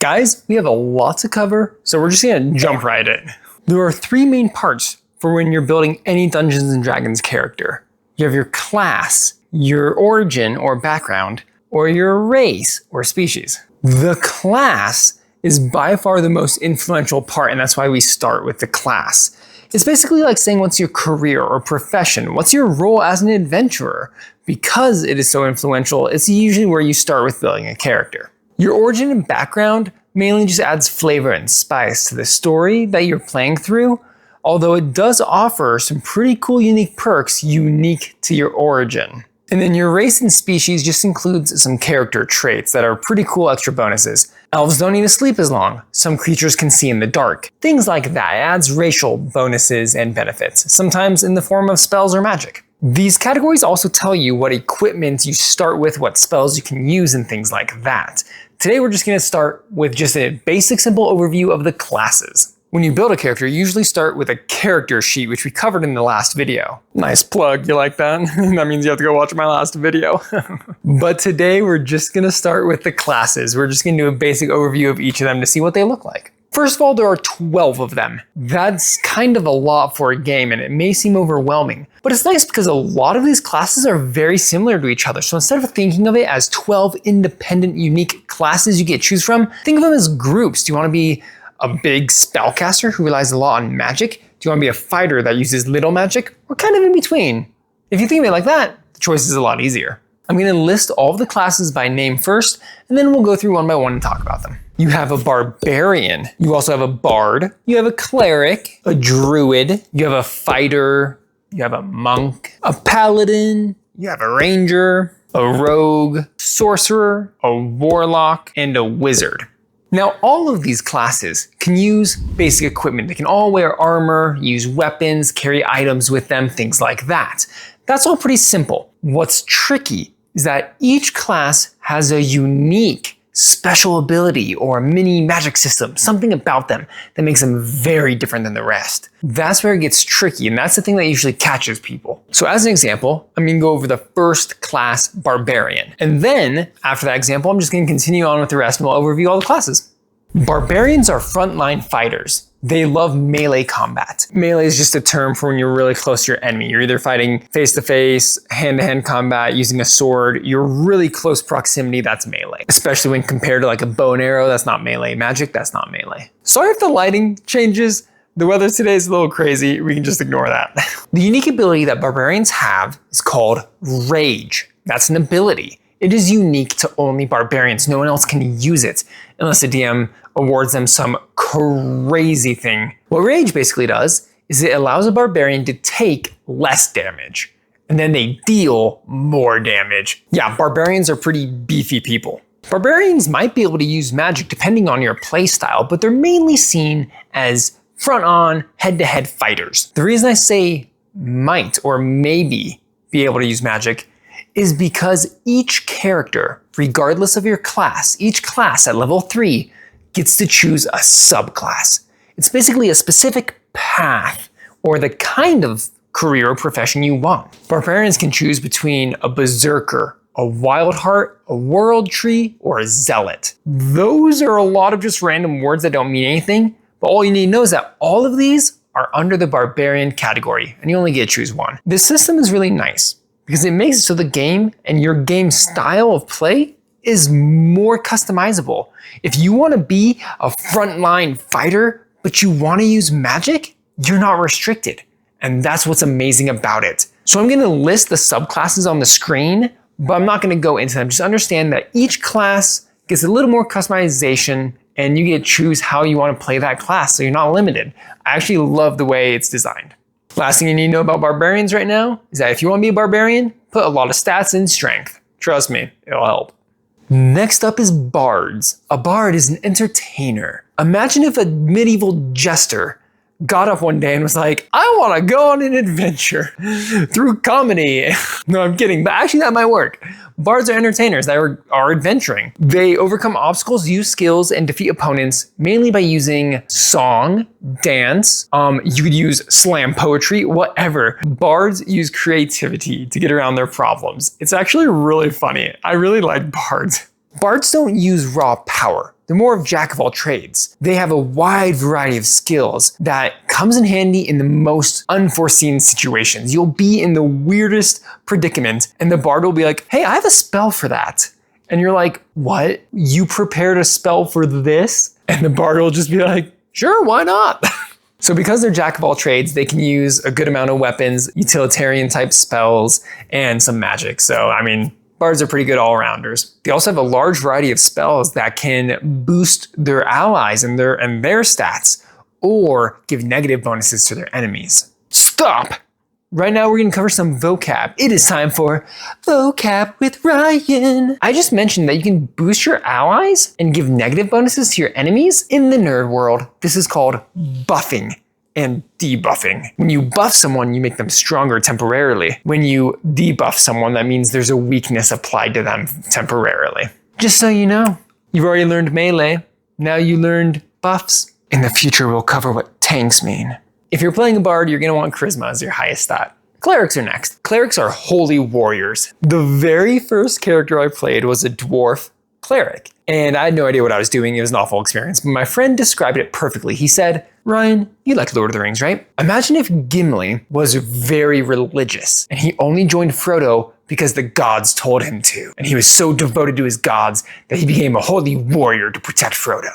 Guys, we have a lot to cover, so we're just gonna jump right in. There are three main parts for when you're building any Dungeons & Dragons character. You have your class, your origin or background, or your race or species. The class is by far the most influential part, and that's why we start with the class. It's basically like saying what's your career or profession, what's your role as an adventurer. Because it is so influential, it's usually where you start with building a character. Your origin and background mainly just adds flavor and spice to the story that you're playing through, although it does offer some pretty cool unique perks unique to your origin. And then your race and species just includes some character traits that are pretty cool extra bonuses. Elves don't need to sleep as long. Some creatures can see in the dark. Things like that. It adds racial bonuses and benefits, sometimes in the form of spells or magic. These categories also tell you what equipment you start with, what spells you can use, and things like that. Today we're just going to start with just a basic simple overview of the classes. When you build a character, you usually start with a character sheet, which we covered in the last video. Nice plug, you like that? That means you have to go watch my last video. But today we're just going to start with the classes. We're just going to do a basic overview of each of them to see what they look like. First of all, there are 12 of them. That's kind of a lot for a game, and it may seem overwhelming. But it's nice because a lot of these classes are very similar to each other. So instead of thinking of it as 12 independent, unique classes you get to choose from, think of them as groups. Do you want to be a big spellcaster who relies a lot on magic? Do you want to be a fighter that uses little magic? Or kind of in between? If you think of it like that, the choice is a lot easier. I'm going to list all of the classes by name first, and then we'll go through one by one and talk about them. You have a barbarian. You also have a bard. You have a cleric, a druid. You have a fighter. You have a monk, a paladin. You have a ranger, a rogue, sorcerer, a warlock, and a wizard. Now, all of these classes can use basic equipment. They can all wear armor, use weapons, carry items with them, things like that. That's all pretty simple. What's tricky is that each class has a unique special ability or mini magic system, something about them that makes them very different than the rest. That's where it gets tricky, and that's the thing that usually catches people. So as an example, I'm going to go over the first class, Barbarian. And then, after that example, I'm just going to continue on with the rest and we'll overview all the classes. Barbarians are frontline fighters. They love melee combat. Melee is just a term for when you're really close to your enemy. You're either fighting face-to-face, hand-to-hand combat, using a sword. You're really close proximity, that's melee. Especially when compared to like a bow and arrow, that's not melee. Magic, that's not melee. Sorry if the lighting changes. The weather today is a little crazy. We can just ignore that. The unique ability that barbarians have is called Rage. That's an ability. It is unique to only barbarians. No one else can use it unless the DM awards them some crazy thing. What Rage basically does is it allows a barbarian to take less damage, and then they deal more damage. Yeah, barbarians are pretty beefy people. Barbarians might be able to use magic depending on your playstyle, but they're mainly seen as front-on, head-to-head fighters. The reason I say might or maybe be able to use magic is because each character, regardless of your class, each class at level 3 gets to choose a subclass. It's basically a specific path or the kind of career or profession you want. Barbarians can choose between a berserker, a wild heart, a world tree, or a zealot. Those are a lot of just random words that don't mean anything, but all you need to know is that all of these are under the barbarian category, and you only get to choose one. This system is really nice because it makes it so the game and your game style of play is more customizable. If you want to be a frontline fighter, but you want to use magic, you're not restricted. And that's what's amazing about it. So I'm going to list the subclasses on the screen, but I'm not going to go into them. Just understand that each class gets a little more customization and you get to choose how you want to play that class, so you're not limited. I actually love the way it's designed. Last thing you need to know about barbarians right now is that if you want to be a barbarian, put a lot of stats in strength. Trust me, it'll help. Next up is bards. A bard is an entertainer. Imagine if a medieval jester got up one day and was like, I want to go on an adventure through comedy. No, I'm kidding, but actually that might work. Bards are entertainers that are adventuring. They overcome obstacles, use skills, and defeat opponents mainly by using song, dance, you could use slam poetry, whatever. Bards use creativity to get around their problems. It's actually really funny. I really like bards. Bards don't use raw power. they're more of jack of all trades. They have a wide variety of skills that comes in handy in the most unforeseen situations. You'll be in the weirdest predicament and the bard will be like, hey, I have a spell for that. And you're like, what? You prepared a spell for this? And the bard will just be like, sure, why not? So because they're jack of all trades, they can use a good amount of weapons, utilitarian type spells, and some magic. So, I mean, bards are pretty good all-rounders. They also have a large variety of spells that can boost their allies and their stats, or give negative bonuses to their enemies. Stop! Right now we're gonna cover some vocab. It is time for Vocab with Ryan. I just mentioned that you can boost your allies and give negative bonuses to your enemies. In the nerd world, this is called buffing and debuffing. When you buff someone, you make them stronger temporarily. When you debuff someone, that means there's a weakness applied to them temporarily. Just so you know, you've already learned melee. Now you learned buffs. In the future, we'll cover what tanks mean. If you're playing a bard, you're gonna want charisma as your highest stat. Clerics are next. Clerics are holy warriors. The very first character I played was a dwarf cleric, and I had no idea what I was doing. It was an awful experience, but my friend described it perfectly. He said, Ryan, you like Lord of the Rings, right? Imagine if Gimli was very religious, and he only joined Frodo because the gods told him to, and he was so devoted to his gods that he became a holy warrior to protect Frodo.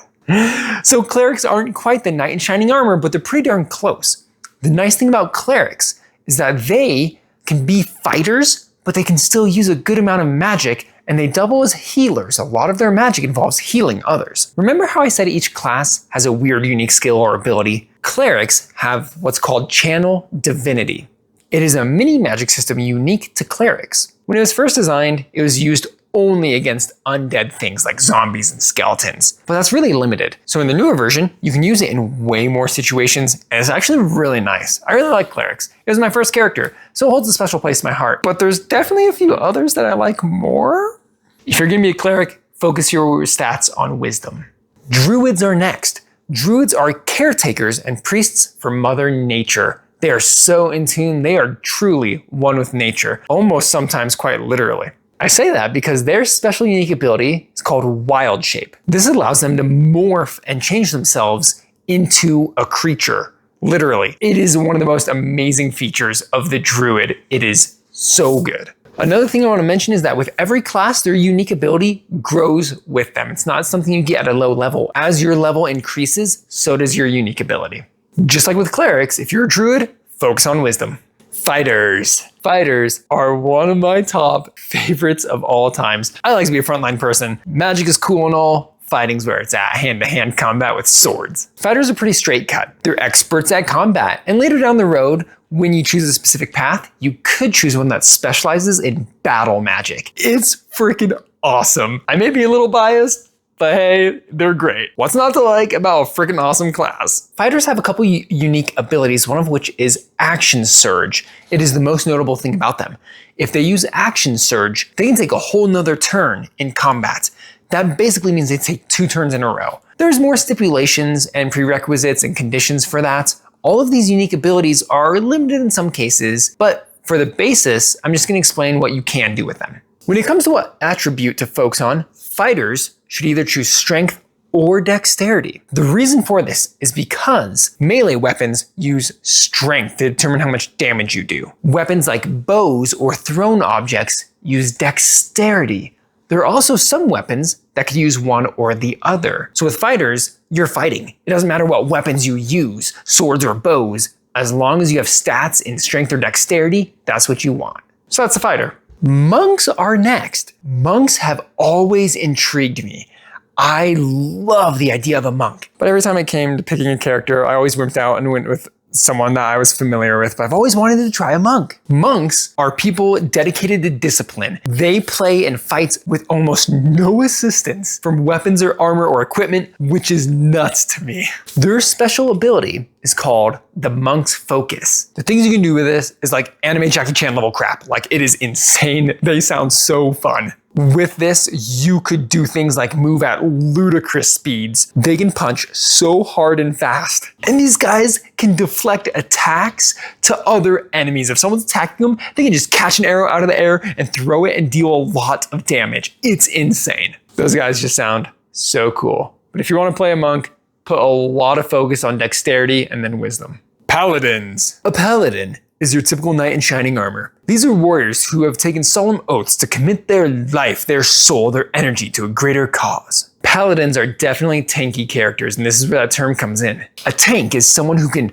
So clerics aren't quite the knight in shining armor, but they're pretty darn close. The nice thing about clerics is that they can be fighters, but they can still use a good amount of magic, and they double as healers. A lot of their magic involves healing others. Remember how I said each class has a weird, unique skill or ability? Clerics have what's called Channel Divinity. It is a mini magic system unique to clerics. When it was first designed, it was used only against undead things like zombies and skeletons, but that's really limited. So in the newer version, you can use it in way more situations, and it's actually really nice. I really like clerics. It was my first character, so it holds a special place in my heart, but there's definitely a few others that I like more. If you're gonna be a cleric, focus your stats on wisdom. Druids are next. Druids are caretakers and priests for Mother Nature. They are so in tune, they are truly one with nature, almost sometimes quite literally. I say that because their special unique ability is called Wild Shape. This allows them to morph and change themselves into a creature, literally. It is one of the most amazing features of the Druid. It is so good. Another thing I want to mention is that with every class, their unique ability grows with them. It's not something you get at a low level. As your level increases, so does your unique ability. Just like with clerics, if you're a Druid, focus on wisdom. Fighters. Fighters are one of my top favorites of all times. I like to be a frontline person. Magic is cool and all. Fighting's where it's at, hand-to-hand combat with swords. Fighters are pretty straight cut. They're experts at combat. And later down the road, when you choose a specific path, you could choose one that specializes in battle magic. It's freaking awesome. I may be a little biased, but hey, they're great. What's not to like about a freaking awesome class? Fighters have a couple unique abilities, one of which is Action Surge. It is the most notable thing about them. If they use Action Surge, they can take a whole nother turn in combat. That basically means they take 2 turns in a row. There's more stipulations and prerequisites and conditions for that. All of these unique abilities are limited in some cases, but for the basis, I'm just gonna explain what you can do with them. When it comes to what attribute to focus on, fighters should either choose strength or dexterity. The reason for this is because melee weapons use strength to determine how much damage you do. Weapons like bows or thrown objects use dexterity. There are also some weapons that could use one or the other. So with fighters, you're fighting. It doesn't matter what weapons you use, swords or bows, as long as you have stats in strength or dexterity, that's what you want. So that's a fighter. Monks are next. Monks have always intrigued me. I love the idea of a monk. But every time I came to picking a character, I always wimped out and went with someone that I was familiar with, but I've always wanted to try a monk. Monks are people dedicated to discipline. They play in fights with almost no assistance from weapons or armor or equipment, which is nuts to me. Their special ability is called the Monk's Focus. The things you can do with this is like anime Jackie Chan level crap. Like, it is insane. They sound so fun. With this, you could do things like move at ludicrous speeds. They can punch so hard and fast. And these guys can deflect attacks to other enemies. If someone's attacking them, they can just catch an arrow out of the air and throw it and deal a lot of damage. It's insane. Those guys just sound so cool. But if you want to play a monk, put a lot of focus on dexterity and then wisdom. Paladins. A paladin is your typical knight in shining armor. These are warriors who have taken solemn oaths to commit their life, their soul, their energy to a greater cause. Paladins are definitely tanky characters, and this is where that term comes in. A tank is someone who can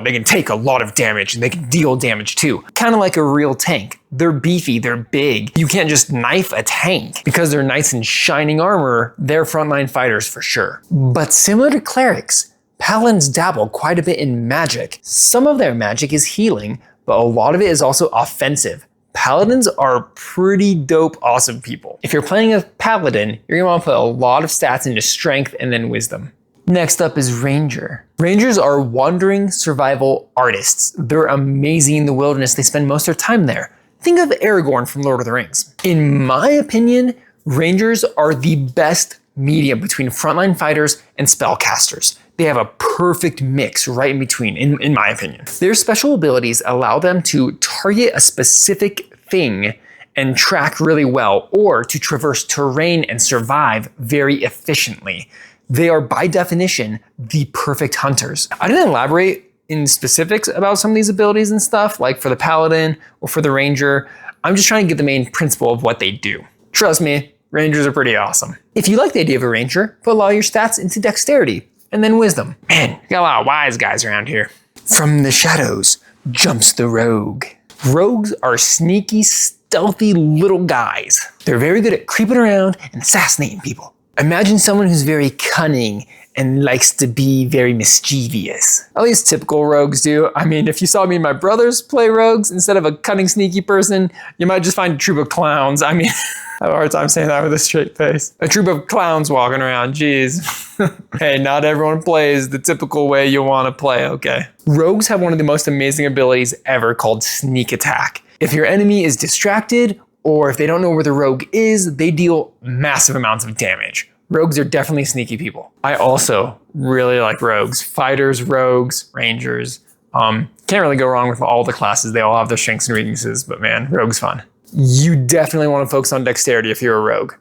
they can take a lot of damage and they can deal damage too. Kind of like a real tank. They're beefy, they're big. You can't just knife a tank. Because they're knights in shining armor, they're frontline fighters for sure. But similar to clerics, paladins dabble quite a bit in magic. Some of their magic is healing, but a lot of it is also offensive. Paladins are pretty dope, awesome people. If you're playing a paladin, you're gonna want to put a lot of stats into strength and then wisdom. Next up is Ranger. Rangers are wandering survival artists. They're amazing in the wilderness. They spend most of their time there. Think of Aragorn from Lord of the Rings. In my opinion, Rangers are the best medium between frontline fighters and spellcasters. They have a perfect mix right in between, in my opinion. Their special abilities allow them to target a specific thing and track really well, or to traverse terrain and survive very efficiently. They are, by definition, the perfect hunters. I didn't elaborate in specifics about some of these abilities and stuff, like for the Paladin or for the Ranger. I'm just trying to get the main principle of what they do. Trust me, Rangers are pretty awesome. If you like the idea of a Ranger, put a lot of your stats into dexterity and then wisdom. Man, you got a lot of wise guys around here. From the shadows jumps the rogue. Rogues are sneaky, stealthy little guys. They're very good at creeping around and assassinating people. Imagine someone who's very cunning and likes to be very mischievous. At least typical rogues do. I mean, if you saw me and my brothers play rogues instead of a cunning, sneaky person, you might just find a troop of clowns. I mean, I have a hard time saying that with a straight face. A troop of clowns walking around, geez. Hey, not everyone plays the typical way you want to play, okay? Rogues have one of the most amazing abilities ever called sneak attack. If your enemy is distracted, or if they don't know where the rogue is, they deal massive amounts of damage. Rogues are definitely sneaky people. I also really like rogues. Fighters, rogues, rangers. Can't really go wrong with all the classes. They all have their strengths and weaknesses, but man, rogue's fun. You definitely want to focus on dexterity if you're a rogue.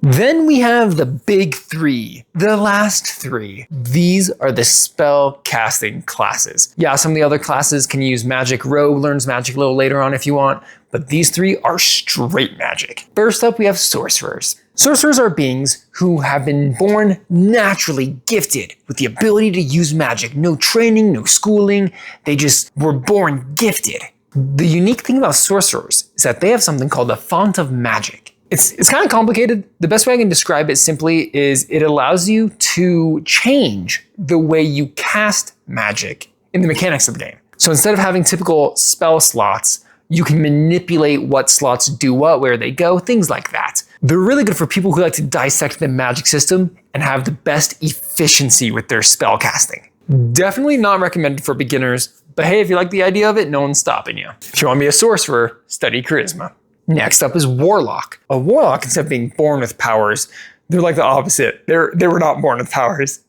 Then we have the big three, the last three. These are the spell casting classes. Yeah, some of the other classes can use magic. Rogue learns magic a little later on if you want, but these three are straight magic. First up, we have sorcerers. Sorcerers are beings who have been born naturally gifted with the ability to use magic. No training, no schooling. They just were born gifted. The unique thing about sorcerers is that they have something called the font of magic. It's kind of complicated. The best way I can describe it simply is it allows you to change the way you cast magic in the mechanics of the game. So instead of having typical spell slots, you can manipulate what slots do what, where they go, things like that. They're really good for people who like to dissect the magic system and have the best efficiency with their spell casting. Definitely not recommended for beginners, but hey, if you like the idea of it, no one's stopping you. If you want to be a sorcerer, study charisma. Next up is Warlock. A Warlock, instead of being born with powers, they're like the opposite. They were not born with powers,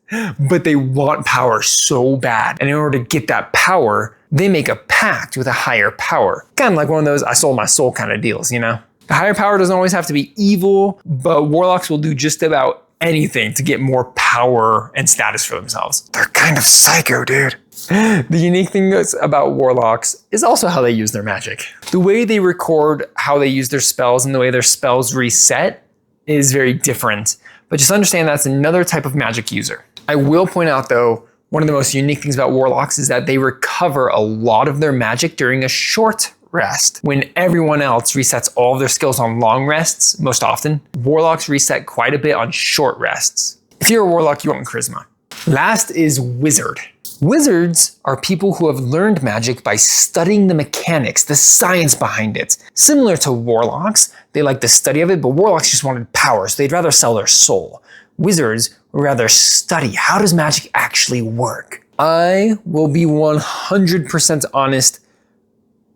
but they want power so bad. And in order to get that power, they make a pact with a higher power. Kind of like one of those I sold my soul kind of deals, you know? The higher power doesn't always have to be evil, but Warlocks will do just about anything to get more power and status for themselves. They're kind of psycho, dude. The unique thing about Warlocks is also how they use their magic. The way they record how they use their spells and the way their spells reset is very different, but just understand that's another type of magic user. I will point out though, one of the most unique things about Warlocks is that they recover a lot of their magic during a short rest. When everyone else resets all of their skills on long rests, most often, Warlocks reset quite a bit on short rests. If you're a Warlock, you want charisma. Last is Wizard. Wizards are people who have learned magic by studying the mechanics, the science behind it. Similar to Warlocks, they like the study of it, but Warlocks just wanted power, so they'd rather sell their soul. Wizards would rather study how does magic actually work. I will be 100% honest,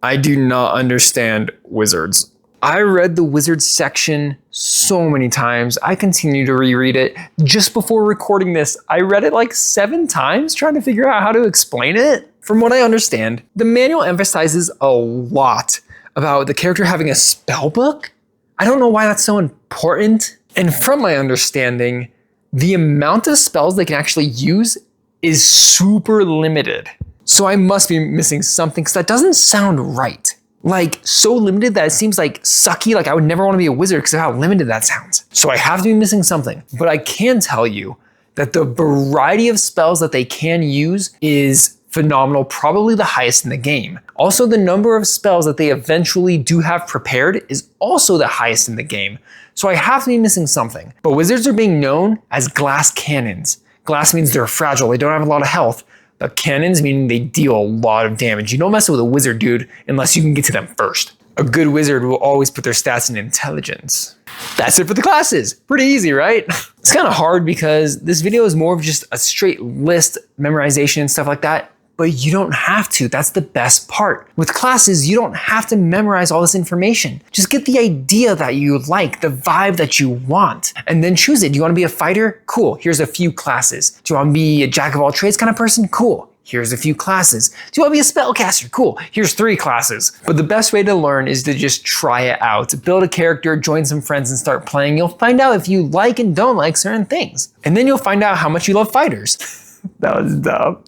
I do not understand wizards. I read the wizards section so many times. I continue to reread it. Just before recording this, I read it like 7 times trying to figure out how to explain it. From what I understand, the manual emphasizes a lot about the character having a spell book. I don't know why that's so important. And from my understanding, the amount of spells they can actually use is super limited. So I must be missing something because that doesn't sound right. Like so limited that it seems like sucky, like I would never want to be a wizard because of how limited that sounds. So I have to be missing something, but I can tell you that the variety of spells that they can use is phenomenal, probably the highest in the game. Also, the number of spells that they eventually do have prepared is also the highest in the game. So I have to be missing something. But wizards are being known as glass cannons. Glass means they're fragile, they don't have a lot of health. But cannons meaning they deal a lot of damage. You don't mess with a wizard, dude, unless you can get to them first. A good wizard will always put their stats in intelligence. That's it for the classes. Pretty easy, right? It's kind of hard because this video is more of just a straight list, memorization and stuff like that. But you don't have to. That's the best part. With classes, you don't have to memorize all this information. Just get the idea that you like, the vibe that you want, and then choose it. Do you want to be a fighter? Cool. Here's a few classes. Do you want to be a jack of all trades kind of person? Cool. Here's a few classes. Do you want to be a spellcaster? Cool. Here's 3 classes. But the best way to learn is to just try it out. Build a character, join some friends, and start playing. You'll find out if you like and don't like certain things. And then you'll find out how much you love fighters. That was dumb.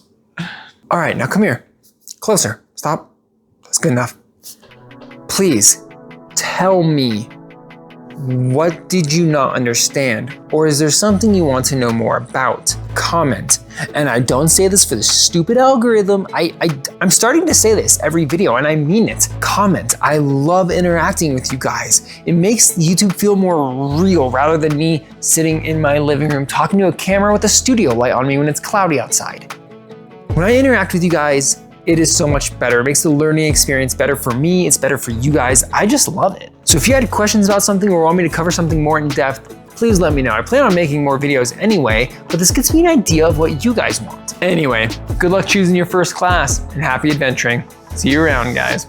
All right, now come here. Closer. Stop. That's good enough. Please tell me, what did you not understand? Or is there something you want to know more about? Comment. And I don't say this for the stupid algorithm. I'm starting to say this every video and I mean it. Comment. I love interacting with you guys. It makes YouTube feel more real rather than me sitting in my living room talking to a camera with a studio light on me when it's cloudy outside. When I interact with you guys, it is so much better. It makes the learning experience better for me. It's better for you guys. I just love it. So if you had questions about something or want me to cover something more in depth, please let me know. I plan on making more videos anyway, but this gets me an idea of what you guys want. Anyway, good luck choosing your first class and happy adventuring. See you around, guys.